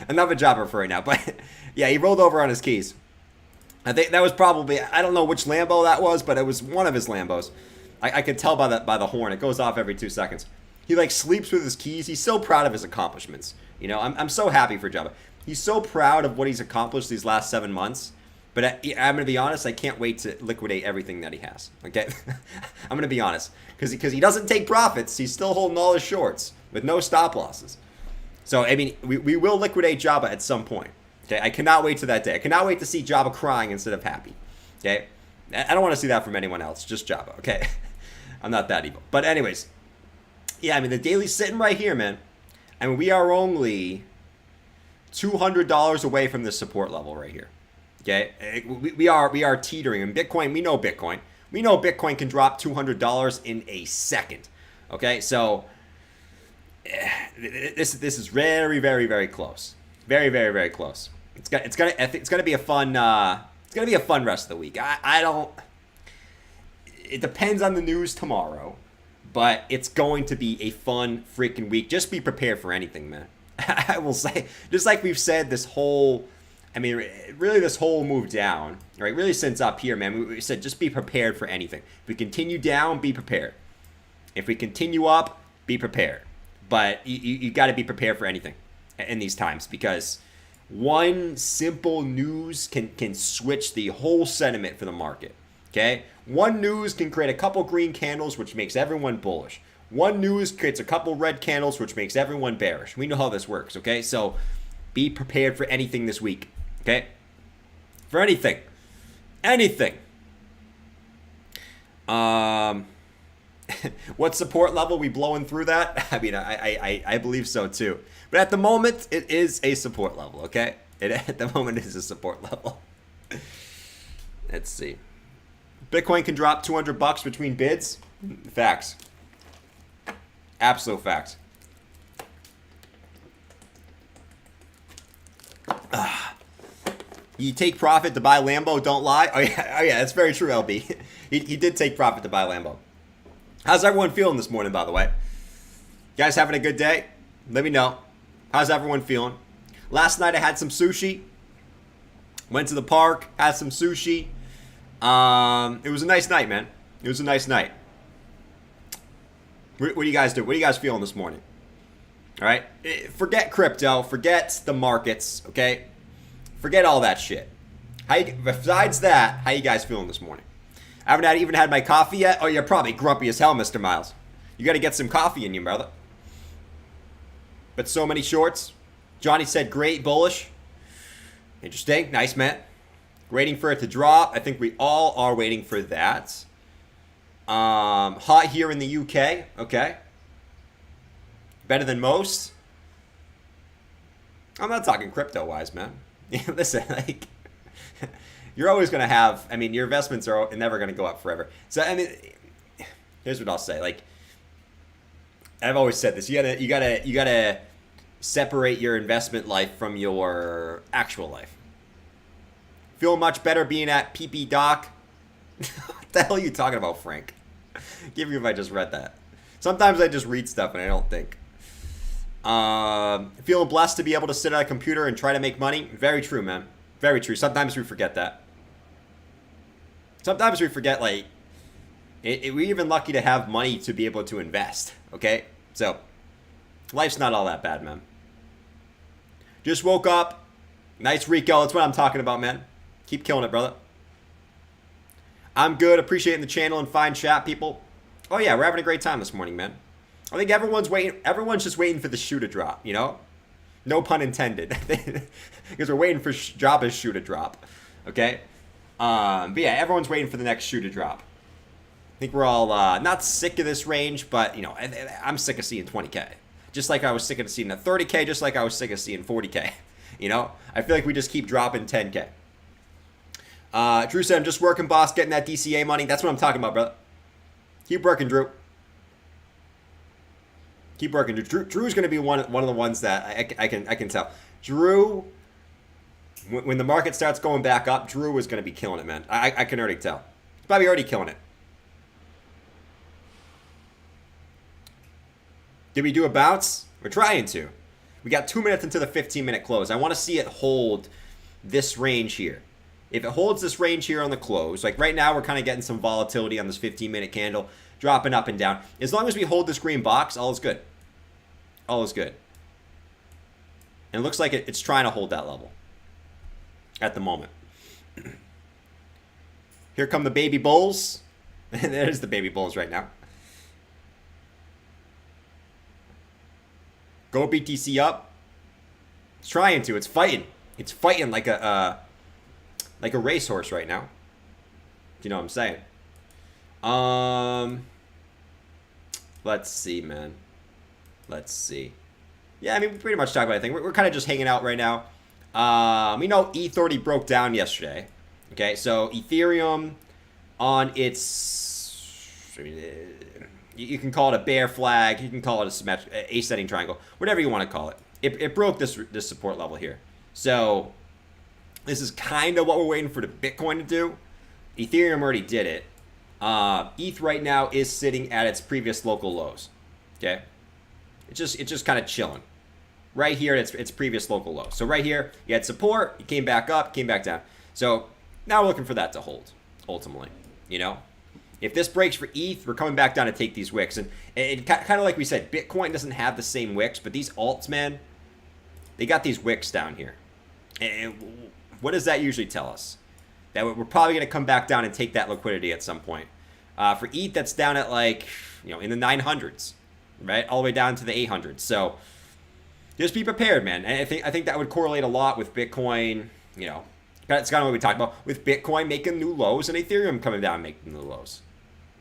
Enough of Jabba for right now. But yeah, he rolled over on his keys. I think that was probably, I don't know which Lambo that was, but it was one of his Lambos. I could tell by the horn. It goes off every 2 seconds. He like sleeps with his keys. He's so proud of his accomplishments. You know, I'm so happy for Jabba. He's so proud of what he's accomplished these last 7 months. But I'm going to be honest, I can't wait to liquidate everything that he has. Okay? I'm going to be honest. Because he doesn't take profits. He's still holding all his shorts with no stop losses. So, I mean, we will liquidate Jabba at some point. Okay? I cannot wait to that day. I cannot wait to see Jabba crying instead of happy. Okay? I don't want to see that from anyone else. Just Jabba. Okay? I'm not that evil. But anyways. Yeah, I mean, the daily's sitting right here, man. I mean, we are only $200 away from this support level right here. Okay, we are teetering. And Bitcoin, we know Bitcoin can drop $200 in a second. Okay, so this is very, very, very close. Very, very, very close. It's gonna be a fun rest of the week. I don't. It depends on the news tomorrow, but it's going to be a fun freaking week. Just be prepared for anything, man. I will say, just like we've said this whole, I mean, really this whole move down, right? Really since up here, man, we said just be prepared for anything. If we continue down, be prepared. If we continue up, be prepared. But you got to be prepared for anything in these times, because one simple news can switch the whole sentiment for the market. Okay? One news can create a couple green candles, which makes everyone bullish. One news creates a couple red candles, which makes everyone bearish. We know how this works, okay? So be prepared for anything this week, okay? For anything. Anything. What support level? We blowing through that? I mean, I believe so too. But at the moment, it is a support level, okay? At the moment, it is a support level. Let's see. Bitcoin can drop $200 between bids. Facts. Absolute facts. You take profit to buy Lambo, don't lie. Oh yeah, that's very true, LB. He did take profit to buy Lambo. How's everyone feeling this morning, by the way? You guys having a good day? Let me know. How's everyone feeling? Last night I had some sushi. Went to the park, had some sushi. It was a nice night, man. It was a nice night. What do you guys do? What are you guys feeling this morning? All right? Forget crypto. Forget the markets, okay? Forget all that shit. Besides that, how you guys feeling this morning? I haven't even had my coffee yet. Oh, you're probably grumpy as hell, Mr. Miles. You got to get some coffee in you, brother. But so many shorts. Johnny said great, bullish. Interesting. Nice, man. Waiting for it to drop. I think we all are waiting for that. Hot here in the UK. Okay. Better than most. I'm not talking crypto-wise, man. Listen, like, you're always going to have, I mean, your investments are never going to go up forever. So, I mean, here's what I'll say. Like, I've always said this. You gotta separate your investment life from your actual life. Feel much better being at PP Doc. What the hell are you talking about, Frank? Give me if I just read that. Sometimes I just read stuff and I don't think. Feeling blessed to be able to sit at a computer and try to make money. Very true, man. Very true. Sometimes we forget that. Sometimes we forget, like, we're even lucky to have money to be able to invest, okay? So, life's not all that bad, man. Just woke up. Nice Rico. That's what I'm talking about, man. Keep killing it, brother. I'm good. Appreciating the channel and fine chat, people. Oh, yeah, we're having a great time this morning, man. I think everyone's waiting. Everyone's just waiting for the shoe to drop, you know? No pun intended. Because we're waiting for Jabba's shoe to drop, okay? But yeah, everyone's waiting for the next shoe to drop. I think we're all not sick of this range, but, you know, I'm sick of seeing 20K. Just like I was sick of seeing a 30K, just like I was sick of seeing 40K. You know? I feel like we just keep dropping 10K. Drew said, I'm just working, boss, getting that DCA money. That's what I'm talking about, brother. Keep working, Drew. Keep working. Drew's going to be one of the ones that I can tell. Drew, when the market starts going back up, Drew is going to be killing it, man. I can already tell. He's probably already killing it. Did we do a bounce? We're trying to. We got 2 minutes into the 15-minute close. I want to see it hold this range here. If it holds this range here on the close, like right now we're kind of getting some volatility on this 15-minute candle, dropping up and down. As long as we hold this green box, all is good. All is good. And it looks like it's trying to hold that level at the moment. Here come the baby bulls. There's the baby bulls right now. Go BTC up. It's trying to. It's fighting. It's fighting like a racehorse right now. You know what I'm saying? Let's see, man. Let's see. Yeah, I mean, we pretty much talked about everything. We're kind of just hanging out right now. We know ETH broke down yesterday. Okay, so Ethereum on its You can call it a bear flag. You can call it a ascending triangle. Whatever you want to call it. It broke this support level here. So this is kind of what we're waiting for the Bitcoin to do. Ethereum already did it. ETH right now is sitting at its previous local lows. Okay, it's just kind of chilling right here at its previous local low. So right here, you had support, you came back up, came back down. So now we're looking for that to hold ultimately. You know, if this breaks for ETH, we're coming back down to take these wicks. And it kind of like we said, Bitcoin doesn't have the same wicks, but these alts, man, they got these wicks down here. And what does that usually tell us? That we're probably going to come back down and take that liquidity at some point. For ETH, that's down at like, in the 900s, right? All the way down to the 800s. So just be prepared, man. And I think that would correlate a lot with Bitcoin, It's kind of what we talked about with Bitcoin making new lows and Ethereum coming down and making new lows.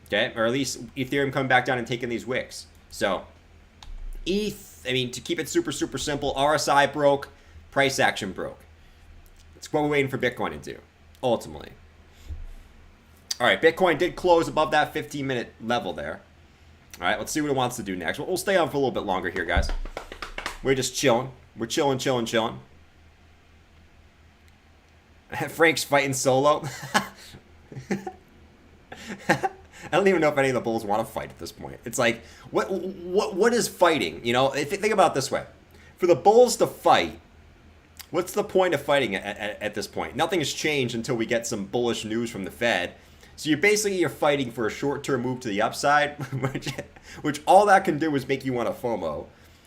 Okay? Or at least Ethereum coming back down and taking these wicks. So ETH, to keep it super, super simple, RSI broke, price action broke. It's what we're waiting for Bitcoin to do, ultimately. All right, Bitcoin did close above that 15-minute level there. All right, let's see what it wants to do next. We'll stay on for a little bit longer here, guys. We're just chilling. We're chilling. Frank's fighting solo. I don't even know if any of the bulls want to fight at this point. It's like, what is fighting? Think about it this way. For the bulls to fight, what's the point of fighting at this point? Nothing has changed until we get some bullish news from the Fed. So you're fighting for a short-term move to the upside, which all that can do is make you want to FOMO,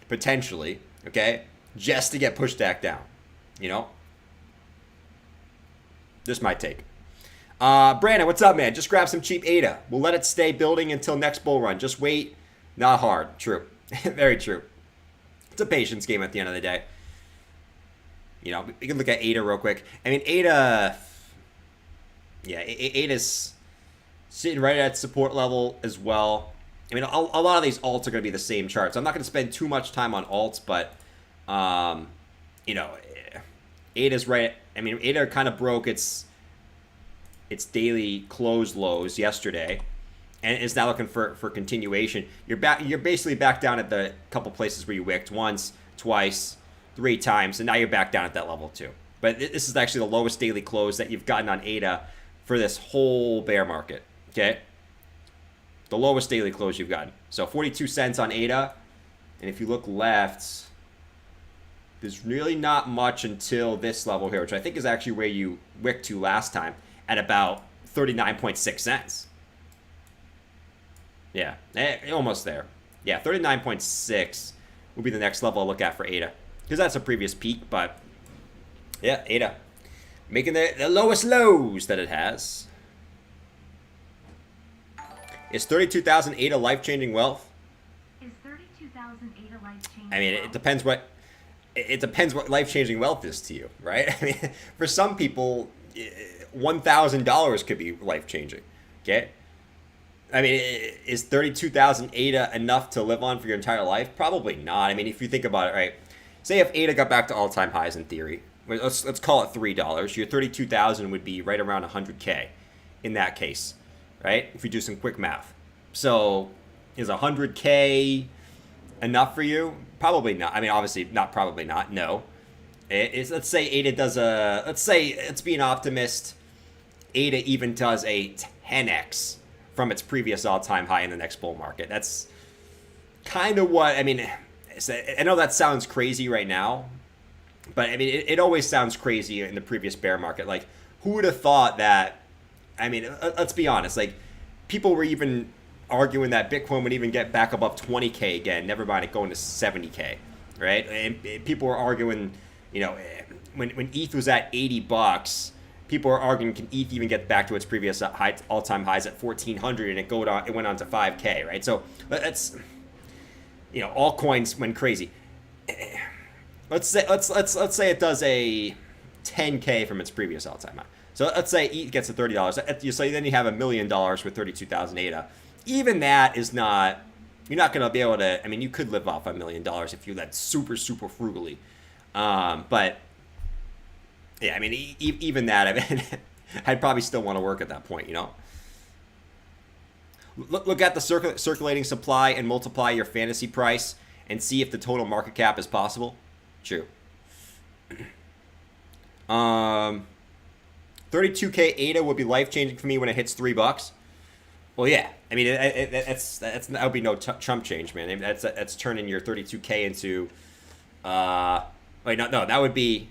potentially, okay, just to get pushed back down, This my take. Brandon, what's up, man? Just grab some cheap ADA. We'll let it stay building until next bull run. Just wait. Not hard. True. Very true. It's a patience game at the end of the day. We can look at ADA real quick. ADA... Yeah, ADA's sitting right at support level as well. A lot of these alts are going to be the same charts. I'm not going to spend too much time on alts, but, ADA's right. ADA kind of broke its daily close lows yesterday, and is now looking for continuation. You're basically back down at the couple places where you wicked once, twice, 3 times, and now you're back down at that level too. But this is actually the lowest daily close that you've gotten on ADA for this whole bear market, okay? The lowest daily close you've gotten. So 42 cents on ADA, and if you look left, there's really not much until this level here, which I think is actually where you wicked to last time, at about 39.6 cents. Yeah, almost there. Yeah, 39.6 will be the next level I'll look at for ADA, because that's a previous peak, but yeah, ADA making the lowest lows that it has. Is 32,000 ADA life-changing wealth? Is 32,000 ADA life-changing? It depends what life-changing wealth is to you, right? For some people, $1,000 could be life-changing. Okay. Is 32,000 ADA enough to live on for your entire life? Probably not. If you think about it, right? Say if ADA got back to all-time highs in theory, let's call it $3. Your 32,000 would be right around 100K in that case, right? If you do some quick math. So is 100K enough for you? Probably not. Obviously not. Probably not. No. Let's say ADA does let's be an optimist. ADA even does a 10x from its previous all-time high in the next bull market. That's kind of what I know that sounds crazy right now, but it always sounds crazy in the previous bear market. Like, who would have thought that? Let's be honest. Like, people were even arguing that Bitcoin would even get back above 20K again. Never mind it going to 70K, right? And people were arguing, when ETH was at $80, people were arguing, can ETH even get back to its previous all-time highs at 1,400, and it went on to 5K, right? So that's, all coins went crazy. Let's say it does a 10K from its previous all-time high. So let's say ETH gets to $30. So then you have $1 million with 32,000 ADA. Even that is not. You're not going to be able to. You could live off $1 million if you led super, super frugally. But yeah, even that. I'd probably still want to work at that point. Look at the circulating supply and multiply your fantasy price and see if the total market cap is possible. True. 32K ADA would be life-changing for me when it hits $3. Well, yeah. I mean, that would be no chump change, man. That's turning your 32K into... wait, no, that would be...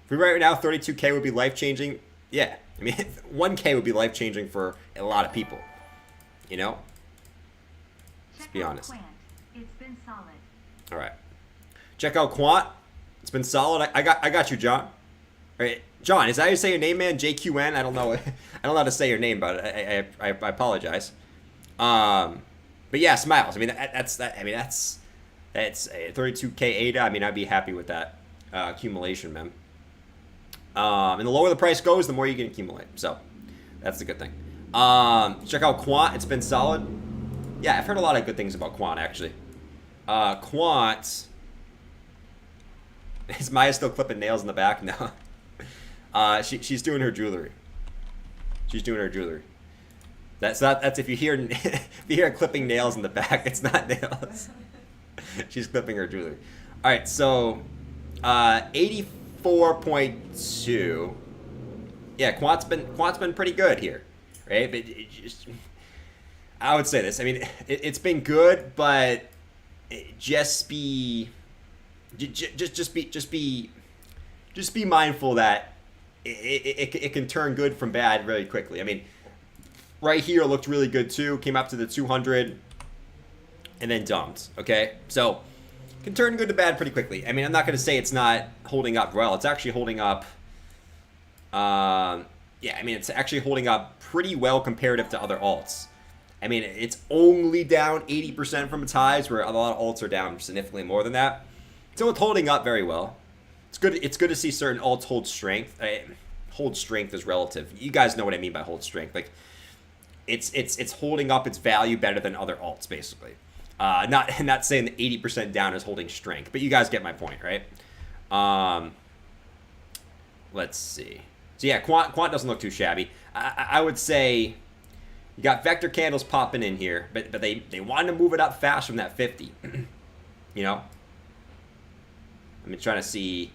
For right now, 32K would be life-changing. Yeah. I mean, 1K would be life-changing for a lot of people. You know? Let's be honest. It's been solid. All right. Check out Quant. It's been solid. I got you, John. All right. John, is that how you say your name, man? JQN? I don't know. I don't know how to say your name, but I apologize. But yeah, Smiles. I mean, that's 32K ADA. I mean, I'd be happy with that accumulation, man. And the lower the price goes, the more you can accumulate. So that's the good thing. Check out Quant. It's been solid. Yeah, I've heard a lot of good things about Quant, actually. Quant. Is Maya still clipping nails in the back? No. She's doing her jewelry. She's doing her jewelry. That's if you hear clipping nails in the back, it's not nails. She's clipping her jewelry. All right, so 84.2. Yeah, Quant's been pretty good here, right? But I would say this. I mean, it's been good, but just be mindful that it can turn good from bad really quickly. I mean, right here looked really good too. Came up to the 200 and then dumped. Okay, so can turn good to bad pretty quickly. I mean, I'm not going to say it's not holding up well. It's actually holding up. Yeah, I mean, it's actually holding up pretty well comparative to other alts. I mean, it's only down 80% from its highs, where a lot of alts are down significantly more than that. So it's holding up very well. It's good. It's good to see certain alts hold strength. Hold strength is relative. You guys know what I mean by hold strength. Like, it's holding up its value better than other alts, basically. Not saying that 80% down is holding strength, but you guys get my point, right? Let's see. So yeah, Quant doesn't look too shabby. I would say you got vector candles popping in here, but they wanted to move it up fast from that 50. You know? I'm trying to see if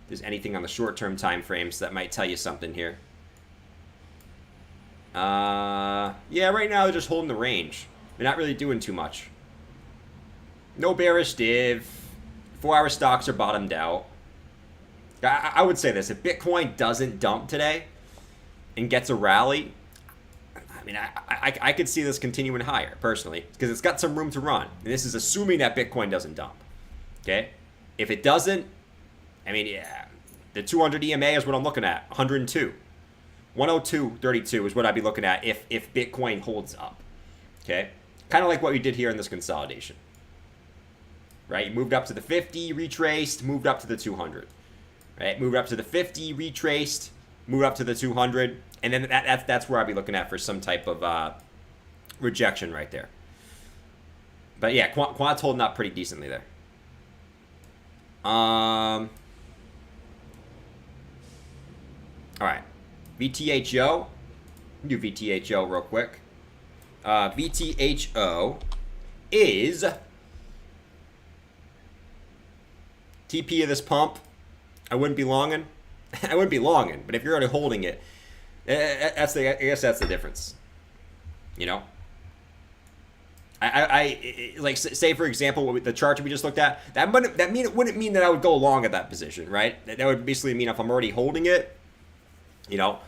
there's anything on the short-term time frames that might tell you something here. Yeah, right now they're just holding the range. They're not really doing too much. No bearish div. 4-hour stocks are bottomed out. I would say this. If Bitcoin doesn't dump today and gets a rally, I mean, I could see this continuing higher, personally, because it's got some room to run. And this is assuming that Bitcoin doesn't dump. Okay? If it doesn't, I mean, yeah, the 200 EMA is what I'm looking at. 102. 102.32 is what I'd be looking at if Bitcoin holds up. Okay? Kind of like what we did here in this consolidation. Right? You moved up to the 50, retraced, moved up to the 200. Right? Moved up to the 50, retraced, moved up to the 200, and then that's where I'd be looking at for some type of rejection right there. But yeah, Quant's holding up pretty decently there. All right, VTHO. Do VTHO real quick. VTHO is TP of this pump. I wouldn't be longing. I wouldn't be longing, but if you're already holding it, I guess that's the difference. You know? I like, say for example, the chart we just looked at, it wouldn't mean that I would go long at that position, right? That would basically mean if I'm already holding it, you know,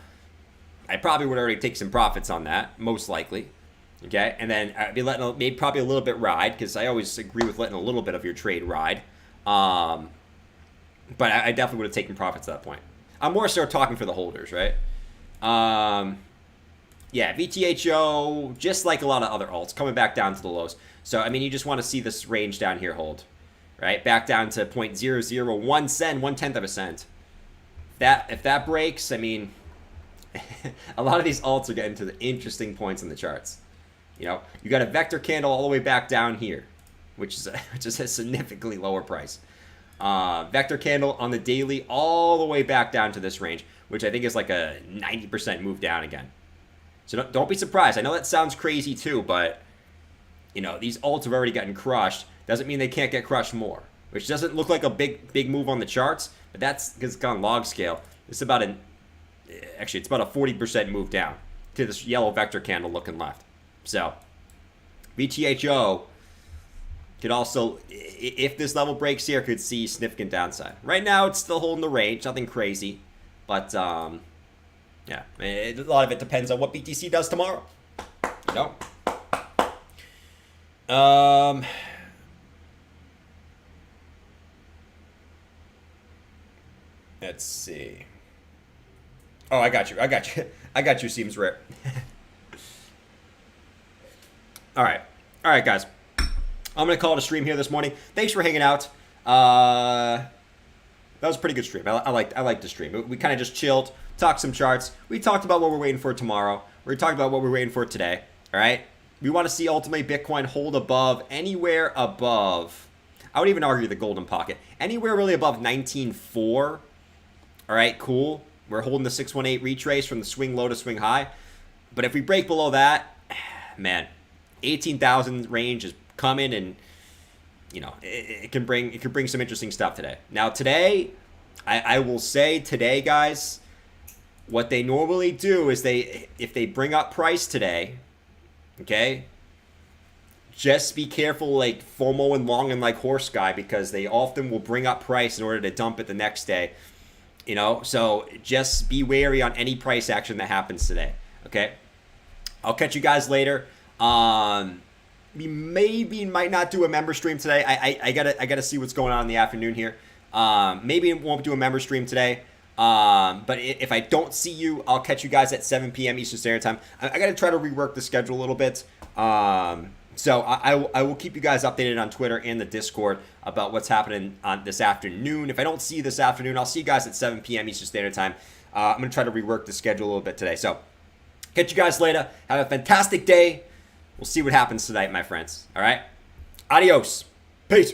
I probably would already take some profits on that, most likely. Okay? And then I'd be letting maybe probably a little bit ride, because I always agree with letting a little bit of your trade ride. But I definitely would have taken profits at that point. I'm more so talking for the holders, right? Yeah, VTHO, just like a lot of other alts, coming back down to the lows. So, I mean, you just want to see this range down here hold, right? Back down to 0.001 cent, 1/10 of a cent. If that breaks, I mean, a lot of these alts are getting to the interesting points in the charts. You know, you got a vector candle all the way back down here, which is a significantly lower price. Vector candle on the daily all the way back down to this range, which I think is like a 90% move down again. So don't be surprised. I know that sounds crazy too, but you know, these alts have already gotten crushed. Doesn't mean they can't get crushed more. Which doesn't look like a big move on the charts, but that's because it's on log scale. It's about actually it's about a 40% move down to this yellow vector candle looking left. So VTHO could also, if this level breaks here, could see significant downside. Right now, it's still holding the range, nothing crazy, but yeah, a lot of it depends on what BTC does tomorrow. You know. Let's see. Oh, I got you. Seems rare. All right, guys. I'm gonna call it a stream here this morning. Thanks for hanging out. That was a pretty good stream. I liked the stream. We kind of just chilled, talked some charts. We talked about what we're waiting for tomorrow. We talked about what we're waiting for today. All right. We want to see ultimately Bitcoin hold above anywhere above. I would even argue the golden pocket anywhere really above 19.4. All right, cool. We're holding the 618 retrace from the swing low to swing high. But if we break below that, man, 18,000 range is coming, and you know it can bring some interesting stuff today. Now today, I will say today, guys, what they normally do is if they bring up price today, okay, just be careful like FOMO and long and like horse guy, because they often will bring up price in order to dump it the next day. You know, so just be wary on any price action that happens today. Okay, I'll catch you guys later. We might not do a member stream today. I gotta see what's going on in the afternoon here. Maybe we won't do a member stream today. But if I don't see you, I'll catch you guys at 7 p.m. Eastern Standard Time. I gotta try to rework the schedule a little bit. So I will keep you guys updated on Twitter and the Discord about what's happening on this afternoon. If I don't see you this afternoon, I'll see you guys at 7 p.m. Eastern Standard Time. I'm going to try to rework the schedule a little bit today. So catch you guys later. Have a fantastic day. We'll see what happens tonight, my friends. All right? Adios. Peace.